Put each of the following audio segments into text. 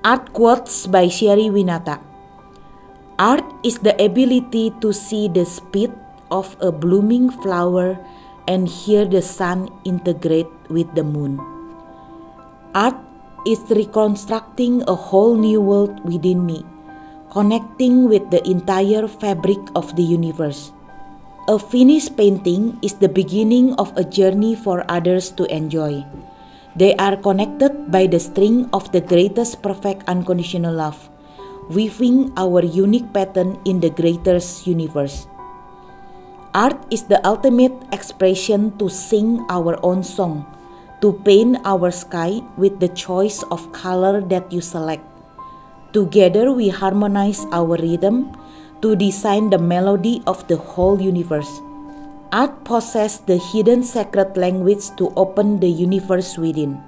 Art quotes by Sherry Winata. Art is the ability to see the speed of a blooming flower and hear the sun integrate with the moon. Art is reconstructing a whole new world within me, connecting with the entire fabric of the universe. A finished painting is the beginning of a journey for others to enjoy. They are connected by the string of the greatest perfect unconditional love, weaving our unique pattern in the greatest universe. Art is the ultimate expression to sing our own song, to paint our sky with the choice of color that you select. Together we harmonize our rhythm to design the melody of the whole universe. Art possesses the hidden sacred language to open the universe within.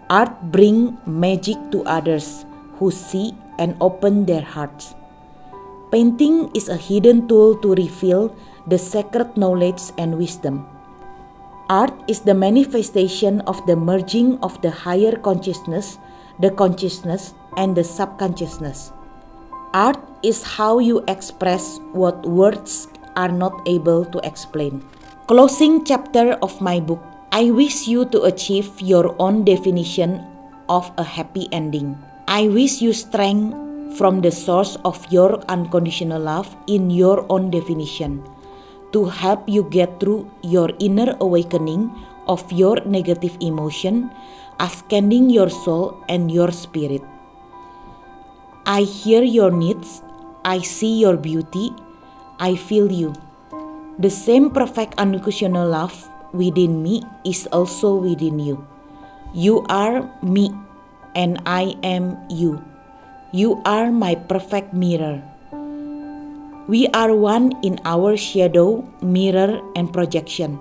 Art brings magic to others who see and open their hearts. Painting is a hidden tool to reveal the sacred knowledge and wisdom. Art is the manifestation of the merging of the higher consciousness, the consciousness, and the subconsciousness. Art is how you express what words are not able to explain. Closing chapter of my book. I wish you to achieve your own definition of a happy ending. I wish you strength from the source of your unconditional love in your own definition to help you get through your inner awakening of your negative emotion, ascending your soul and your spirit. I hear your needs, I see your beauty, I feel you. The same perfect unconditional love within me is also within you. You are me and I am you. You are my perfect mirror. We are one in our shadow, mirror, and projection.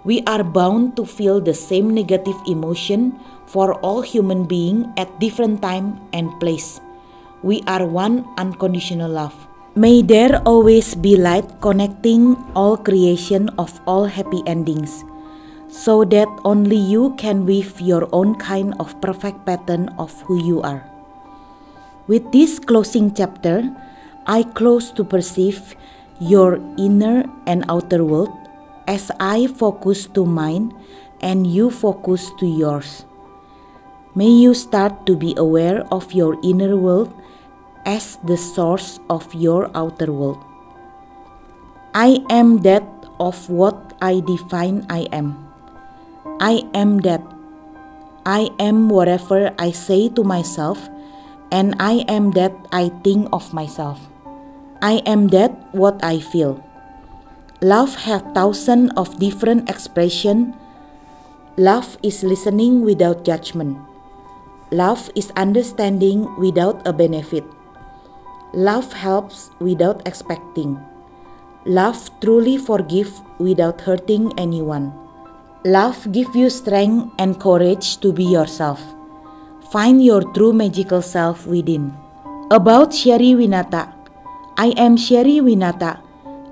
We are bound to feel the same negative emotion for all human beings at different time and place. We are one unconditional love. May there always be light connecting all creation of all happy endings, so that only you can weave your own kind of perfect pattern of who you are. With this closing chapter, I close to perceive your inner and outer world as I focus to mine and you focus to yours. May you start to be aware of your inner world as the source of your outer world. I am that of what I define I am. I am that. I am whatever I say to myself, and I am that I think of myself. I am that what I feel. Love has thousands of different expressions. Love is listening without judgment. Love is understanding without a benefit. Love helps without expecting. Love truly forgives without hurting anyone. Love gives you strength and courage to be yourself. Find your true magical self within. About Sherry Winata. I am Sherry Winata,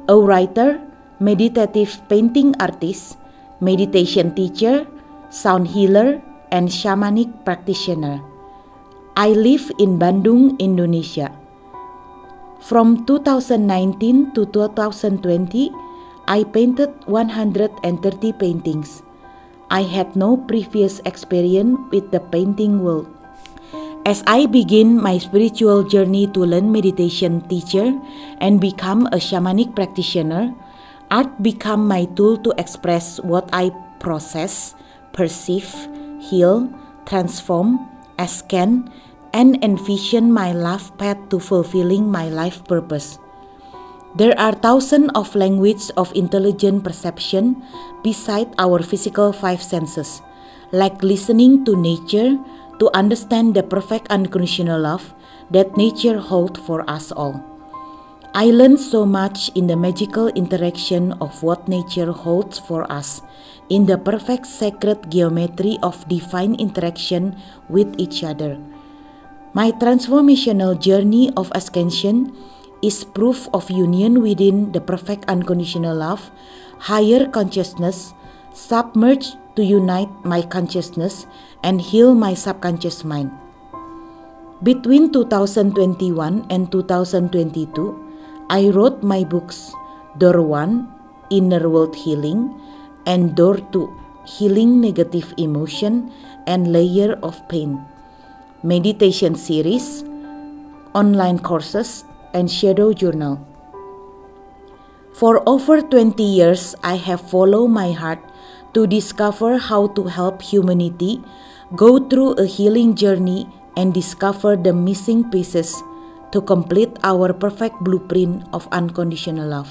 a writer, meditative painting artist, meditation teacher, sound healer, and shamanic practitioner. I live in Bandung, Indonesia. From 2019 to 2020, I painted 130 paintings. I had no previous experience with the painting world. As I begin my spiritual journey to learn meditation teacher and become a shamanic practitioner, art became my tool to express what I process, perceive, heal, transform, ascend, and envision my life path to fulfilling my life purpose. There are thousands of languages of intelligent perception beside our physical five senses, like listening to nature to understand the perfect unconditional love that nature holds for us all. I learned so much in the magical interaction of what nature holds for us, in the perfect sacred geometry of divine interaction with each other. My transformational journey of ascension is proof of union within the perfect unconditional love, higher consciousness, submerged to unite my consciousness and heal my subconscious mind. Between 2021 and 2022, I wrote my books Door 1, Inner World Healing, and Door 2, Healing Negative Emotion and Layer of Pain, meditation series, online courses, and shadow journal. For over 20 years, I have followed my heart to discover how to help humanity go through a healing journey and discover the missing pieces to complete our perfect blueprint of unconditional love.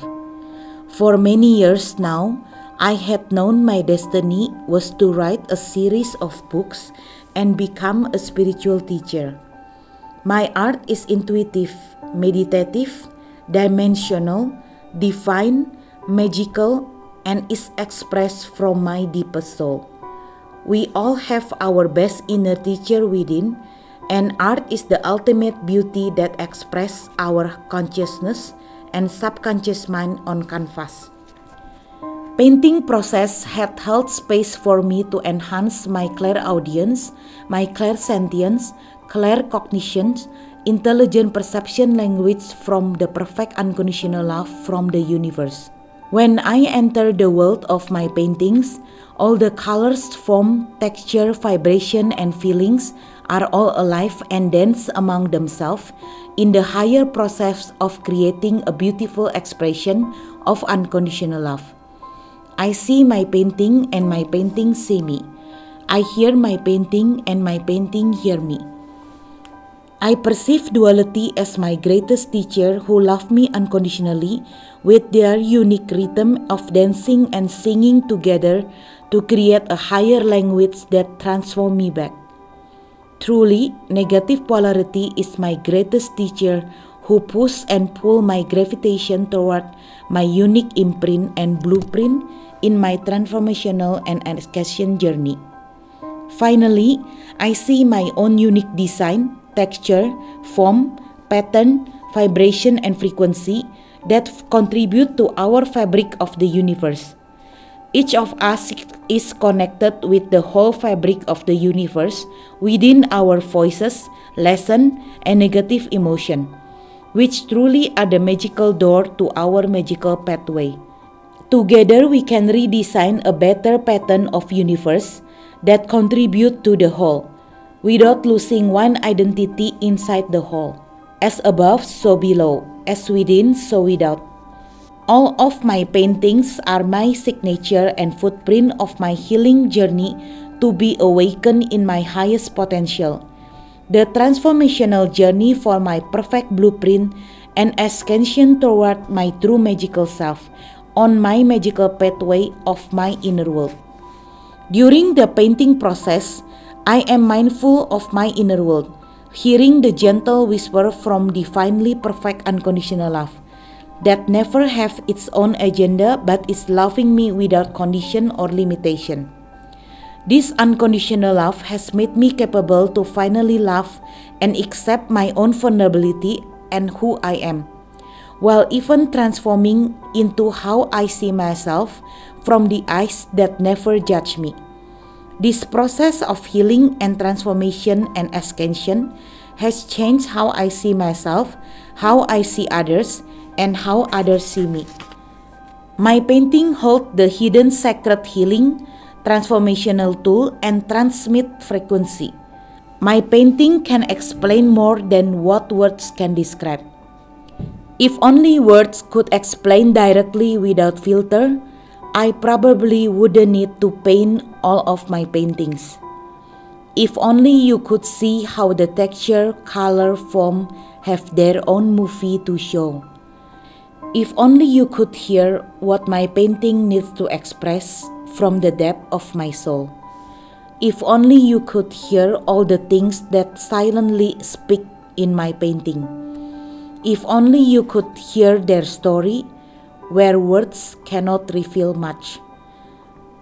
For many years now, I had known my destiny was to write a series of books and become a spiritual teacher. My art is intuitive, meditative, dimensional, divine, magical, and is expressed from my deepest soul. We all have our best inner teacher within, and art is the ultimate beauty that expresses our consciousness and subconscious mind on canvas. Painting process had held space for me to enhance my clairaudience, my clairsentience, claircognition, intelligent perception language from the perfect unconditional love from the universe. When I enter the world of my paintings, all the colors, form, texture, vibration, and feelings are all alive and dance among themselves in the higher process of creating a beautiful expression of unconditional love. I see my painting and my painting see me. I hear my painting and my painting hear me. I perceive duality as my greatest teacher who love me unconditionally with their unique rhythm of dancing and singing together to create a higher language that transforms me back. Truly, negative polarity is my greatest teacher who pushes and pulls my gravitation toward my unique imprint and blueprint in my transformational and ascension journey. Finally, I see my own unique design, texture, form, pattern, vibration, and frequency that contribute to our fabric of the universe. Each of us is connected with the whole fabric of the universe within our voices, lesson, and negative emotion, which truly are the magical door to our magical pathway. Together, we can redesign a better pattern of universe that contribute to the whole, without losing one identity inside the whole. As above, so below. As within, so without. All of my paintings are my signature and footprint of my healing journey to be awakened in my highest potential. The transformational journey for my perfect blueprint and ascension toward my true magical self on my magical pathway of my inner world. During the painting process, I am mindful of my inner world, hearing the gentle whisper from divinely perfect unconditional love that never have its own agenda but is loving me without condition or limitation. This unconditional love has made me capable to finally love and accept my own vulnerability and who I am, while even transforming into how I see myself from the eyes that never judge me. This process of healing and transformation and ascension has changed how I see myself, how I see others, and how others see me. My painting holds the hidden sacred healing, transformational tool, and transmit frequency. My painting can explain more than what words can describe. If only words could explain directly without filter, I probably wouldn't need to paint all of my paintings. If only you could see how the texture, color, form have their own movie to show. If only you could hear what my painting needs to express from the depth of my soul. If only you could hear all the things that silently speak in my painting. If only you could hear their story, where words cannot reveal much.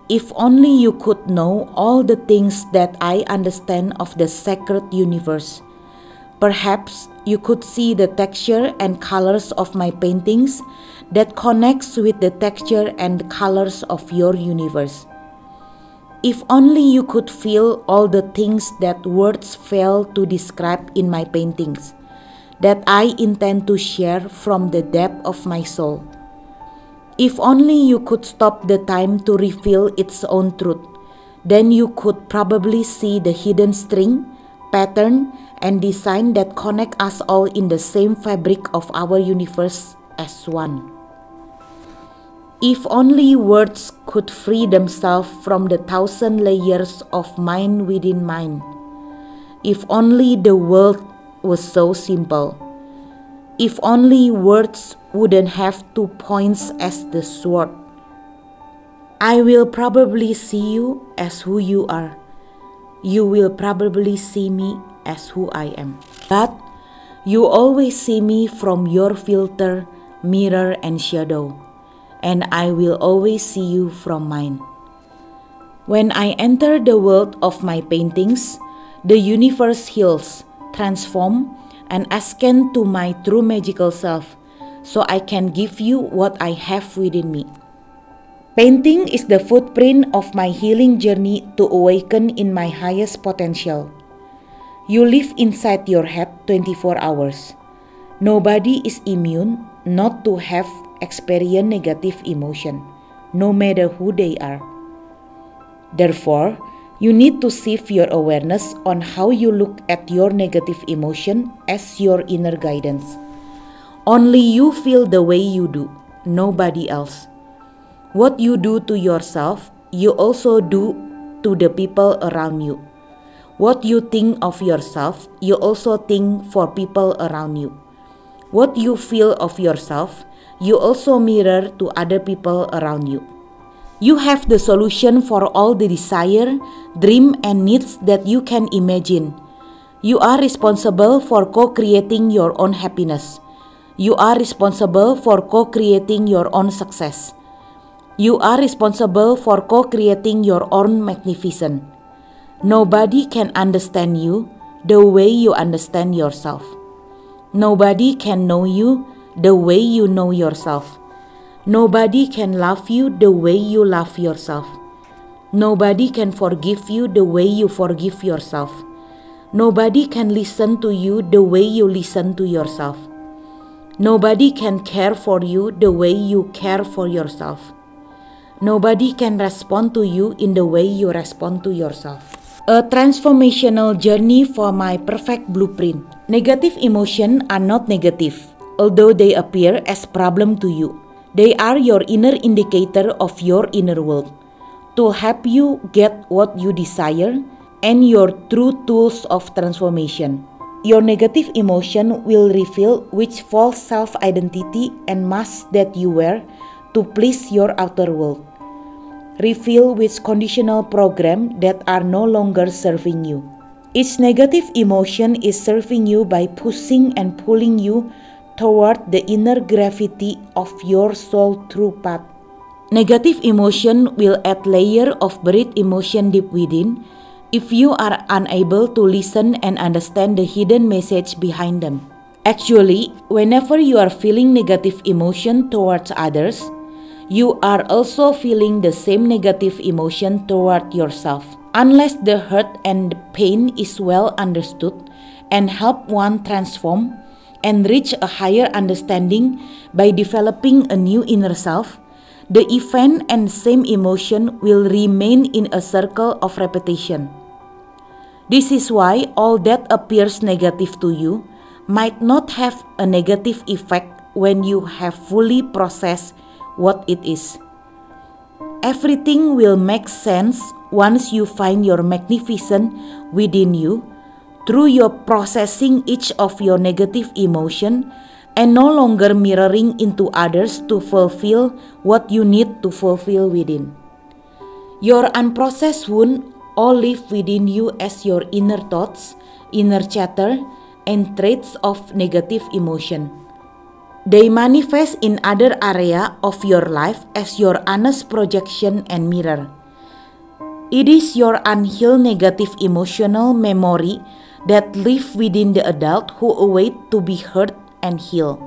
If only you could know all the things that I understand of the sacred universe. Perhaps you could see the texture and colors of my paintings that connects with the texture and colors of your universe. If only you could feel all the things that words fail to describe in my paintings, that I intend to share from the depth of my soul. If only you could stop the time to reveal its own truth, then you could probably see the hidden string, pattern, and design that connect us all in the same fabric of our universe as one. If only words could free themselves from the 1,000 layers of mind within mind. If only the world was so simple. If only words wouldn't have 2 points as the sword. I will probably see you as who you are. You will probably see me as who I am. But you always see me from your filter, mirror, and shadow. And I will always see you from mine. When I enter the world of my paintings, the universe heals, transforms, and ascends to my true magical self, so I can give you what I have within me. Painting is the footprint of my healing journey to awaken in my highest potential. You live inside your head 24 hours. Nobody is immune not to have experience negative emotion, no matter who they are. Therefore, you need to shift your awareness on how you look at your negative emotion as your inner guidance. Only you feel the way you do, nobody else. What you do to yourself, you also do to the people around you. What you think of yourself, you also think for people around you. What you feel of yourself, you also mirror to other people around you. You have the solution for all the desire, dream, and needs that you can imagine. You are responsible for co-creating your own happiness. You are responsible for co-creating your own success. You are responsible for co-creating your own magnificence. Nobody can understand you the way you understand yourself. Nobody can know you the way you know yourself. Nobody can love you the way you love yourself. Nobody can forgive you the way you forgive yourself. Nobody can listen to you the way you listen to yourself. Nobody can care for you the way you care for yourself. Nobody can respond to you in the way you respond to yourself. A transformational journey for my perfect blueprint. Negative emotions are not negative, although they appear as problem to you. They are your inner indicator of your inner world, to help you get what you desire and your true tools of transformation. Your negative emotion will reveal which false self-identity and mask that you wear to please your outer world. Reveal which conditional program that are no longer serving you. Each negative emotion is serving you by pushing and pulling you toward the inner gravity of your soul true path. Negative emotion will add layer of buried emotion deep within if you are unable to listen and understand the hidden message behind them. Actually, whenever you are feeling negative emotion towards others, you are also feeling the same negative emotion toward yourself. Unless the hurt and the pain is well understood and help one transform and reach a higher understanding by developing a new inner self, the event and same emotion will remain in a circle of repetition. This is why all that appears negative to you might not have a negative effect when you have fully processed what it is. Everything will make sense once you find your magnificence within you through your processing each of your negative emotion and no longer mirroring into others to fulfill what you need to fulfill within. Your unprocessed wound all live within you as your inner thoughts, inner chatter, and traits of negative emotion. They manifest in other area of your life as your honest projection and mirror. It is your unhealed negative emotional memory that live within the adult who await to be heard and healed.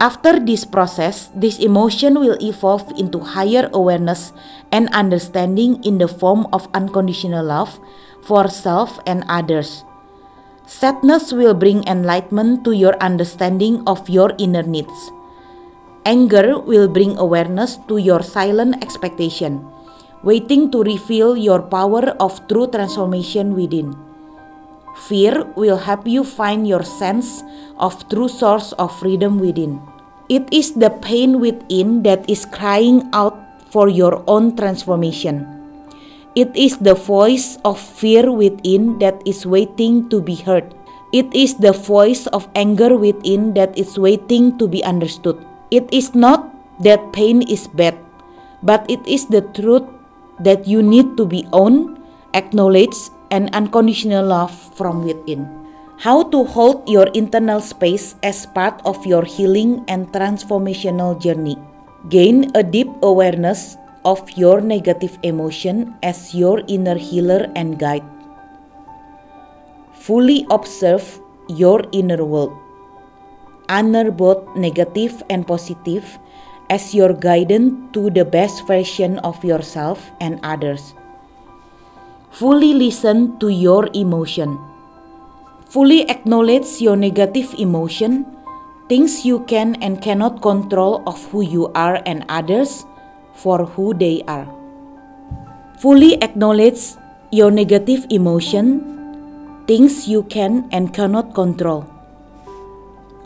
After this process, this emotion will evolve into higher awareness and understanding in the form of unconditional love for self and others. Sadness will bring enlightenment to your understanding of your inner needs. Anger will bring awareness to your silent expectation, waiting to reveal your power of true transformation within. Fear will help you find your sense of true source of freedom within. It is the pain within that is crying out for your own transformation. It is the voice of fear within that is waiting to be heard. It is the voice of anger within that is waiting to be understood. It is not that pain is bad, but it is the truth that you need to be owned, acknowledged, and unconditional love from within. How to hold your internal space as part of your healing and transformational journey. Gain a deep awareness of your negative emotion as your inner healer and guide. Fully observe your inner world. Honor both negative and positive as your guidance to the best version of yourself and others. Fully listen to your emotion. Fully acknowledge your negative emotion, things you can and cannot control of who you are and others for who they are. Fully acknowledge your negative emotion, things you can and cannot control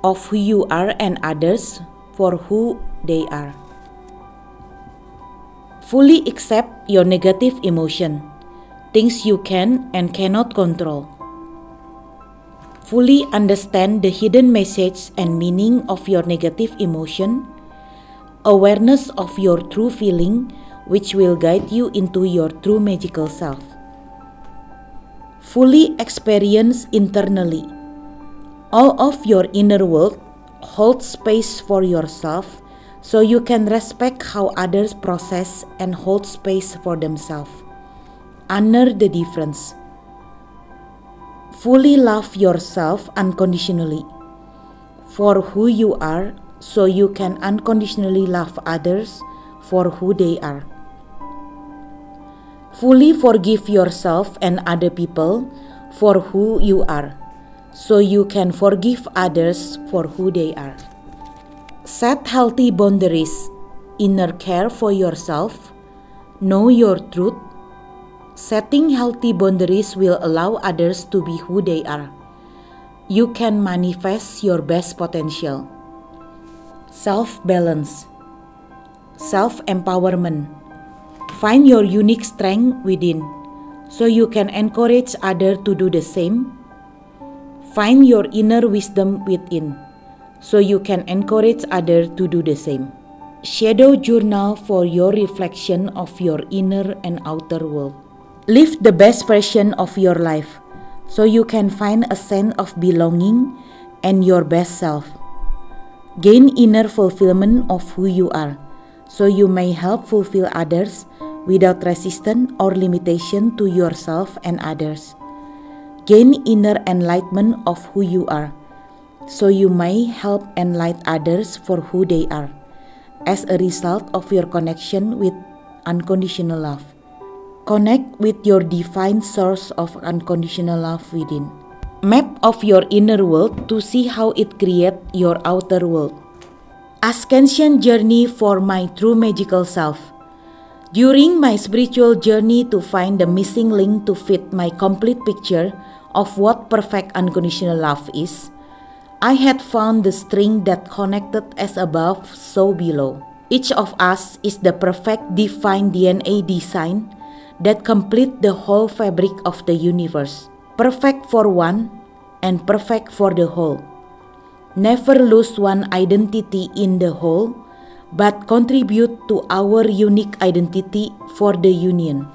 of who you are and others for who they are. Fully accept your negative emotion, things you can and cannot control. Fully understand the hidden message and meaning of your negative emotion, awareness of your true feeling which will guide you into your true magical self. Fully experience internally. All of your inner world, hold space for yourself so you can respect how others process and hold space for themselves. Honor the difference. Fully love yourself unconditionally for who you are so you can unconditionally love others for who they are. Fully forgive yourself and other people for who you are so you can forgive others for who they are. Set healthy boundaries, inner care for yourself, know your truth. Setting healthy boundaries will allow others to be who they are. You can manifest your best potential. Self-balance, self-empowerment. Find your unique strength within so you can encourage others to do the same. Find your inner wisdom within so you can encourage others to do the same. Shadow journal for your reflection of your inner and outer world. Live the best version of your life so you can find a sense of belonging and your best self. Gain inner fulfillment of who you are so you may help fulfill others without resistance or limitation to yourself and others. Gain inner enlightenment of who you are so you may help enlighten others for who they are as a result of your connection with unconditional love. Connect with your divine source of unconditional love within. Map of your inner world to see how it creates your outer world. Ascension journey for my true magical self. During my spiritual journey to find the missing link to fit my complete picture of what perfect unconditional love is, I had found the string that connected as above, so below. Each of us is the perfect divine DNA design that complete the whole fabric of the universe. Perfect for one and perfect for the whole. Never lose one identity in the whole, but contribute to our unique identity for the union.